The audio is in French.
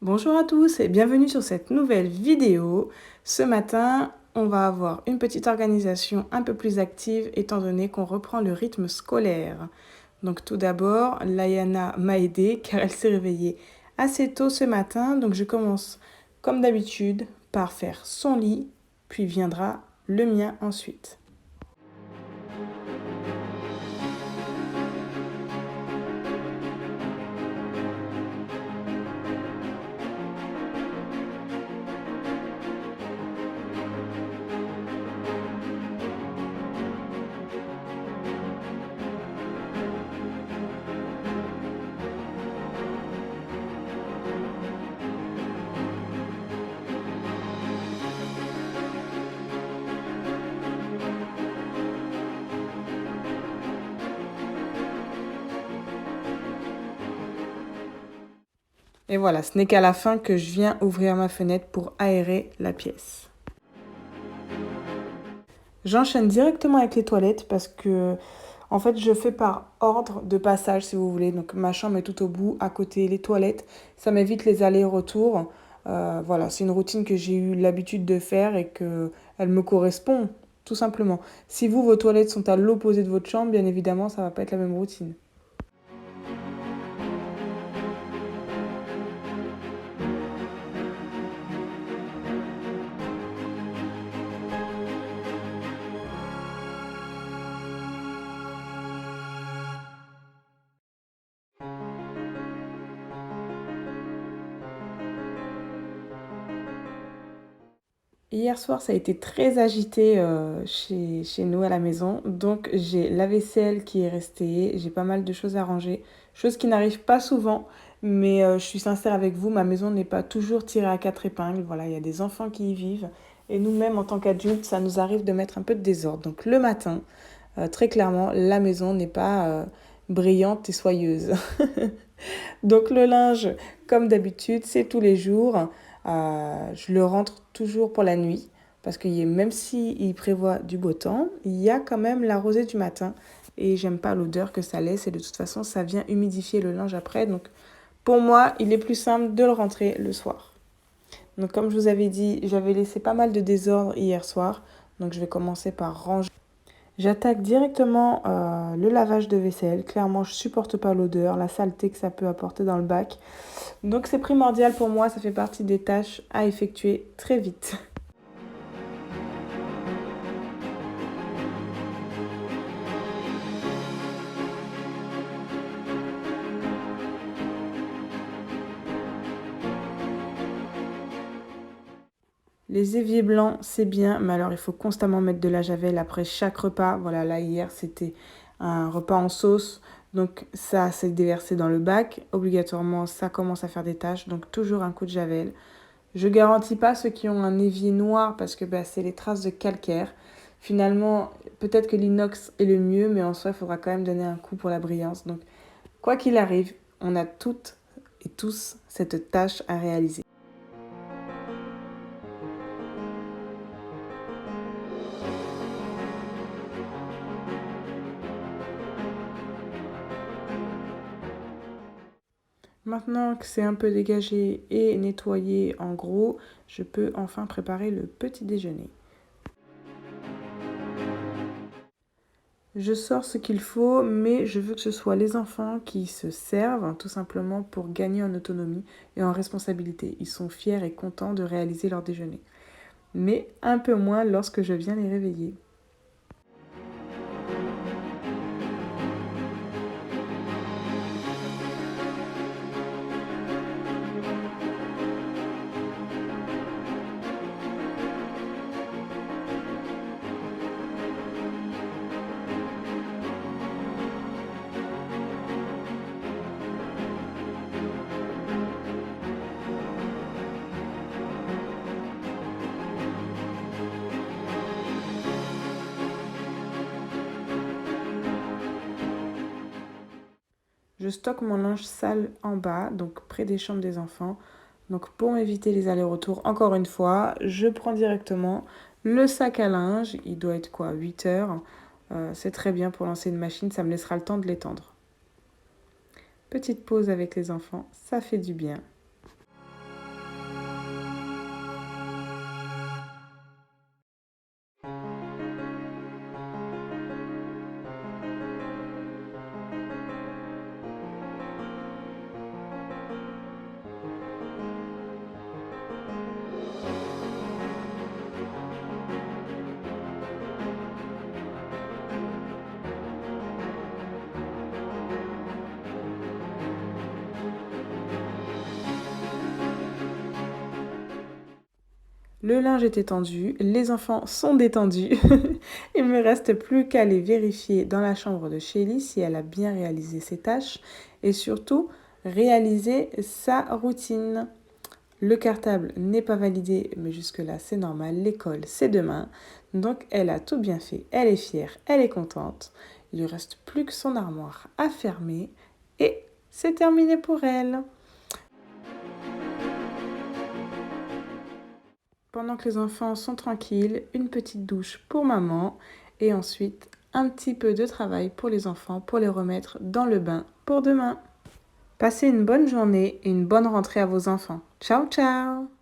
Bonjour à tous et bienvenue sur cette nouvelle vidéo. Ce matin, on va avoir une petite organisation un peu plus active étant donné qu'on reprend le rythme scolaire. Donc tout d'abord, Layana m'a aidée car elle s'est réveillée assez tôt ce matin. Donc je commence comme d'habitude par faire son lit, puis viendra le mien ensuite. Et voilà, ce n'est qu'à la fin que je viens ouvrir ma fenêtre pour aérer la pièce. J'enchaîne directement avec les toilettes parce que, en fait, je fais par ordre de passage, si vous voulez. Donc, ma chambre est tout au bout, à côté les toilettes. Ça m'évite les allers-retours. Voilà, c'est une routine que j'ai eu l'habitude de faire et que elle me correspond, tout simplement. Si vous, vos toilettes sont à l'opposé de votre chambre, bien évidemment, ça va pas être la même routine. Hier soir, ça a été très agité chez nous à la maison. Donc, j'ai la vaisselle qui est restée. J'ai pas mal de choses à ranger. Chose qui n'arrive pas souvent. Mais je suis sincère avec vous, ma maison n'est pas toujours tirée à quatre épingles. Voilà, il y a des enfants qui y vivent. Et nous-mêmes, en tant qu'adultes, ça nous arrive de mettre un peu de désordre. Donc, le matin, très clairement, la maison n'est pas brillante et soyeuse. Donc le linge, comme d'habitude, c'est tous les jours. Je le rentre toujours pour la nuit parce que même s'il prévoit du beau temps, il y a quand même la rosée du matin et j'aime pas l'odeur que ça laisse et de toute façon ça vient humidifier le linge après. Donc pour moi, il est plus simple de le rentrer le soir. Donc comme je vous avais dit, j'avais laissé pas mal de désordre hier soir. Donc je vais commencer par ranger. J'attaque directement le lavage de vaisselle. Clairement, je supporte pas l'odeur, la saleté que ça peut apporter dans le bac. Donc c'est primordial pour moi, ça fait partie des tâches à effectuer très vite. Les éviers blancs, c'est bien, mais alors il faut constamment mettre de la javel après chaque repas. Voilà, là hier c'était un repas en sauce, donc ça s'est déversé dans le bac. Obligatoirement, ça commence à faire des taches, donc toujours un coup de javel. Je garantis pas ceux qui ont un évier noir parce que c'est les traces de calcaire. Finalement, peut-être que l'inox est le mieux, mais en soi, il faudra quand même donner un coup pour la brillance. Donc, quoi qu'il arrive, on a toutes et tous cette tâche à réaliser. Maintenant que c'est un peu dégagé et nettoyé en gros, je peux enfin préparer le petit déjeuner. Je sors ce qu'il faut, mais je veux que ce soit les enfants qui se servent, tout simplement pour gagner en autonomie et en responsabilité. Ils sont fiers et contents de réaliser leur déjeuner. Mais un peu moins lorsque je viens les réveiller. Je stocke mon linge sale en bas, donc près des chambres des enfants. Donc pour m'éviter les allers-retours, encore une fois, je prends directement le sac à linge. Il doit être quoi, 8 heures. C'est très bien pour lancer une machine, ça me laissera le temps de l'étendre. Petite pause avec les enfants, ça fait du bien. Le linge est étendu, les enfants sont détendus. Il me reste plus qu'à aller vérifier dans la chambre de Shelly si elle a bien réalisé ses tâches et surtout réaliser sa routine. Le cartable n'est pas validé, mais jusque-là c'est normal, l'école c'est demain. Donc elle a tout bien fait, elle est fière, elle est contente. Il ne lui reste plus que son armoire à fermer et c'est terminé pour elle. Pendant que les enfants sont tranquilles, une petite douche pour maman et ensuite un petit peu de travail pour les enfants pour les remettre dans le bain pour demain. Passez une bonne journée et une bonne rentrée à vos enfants. Ciao ciao!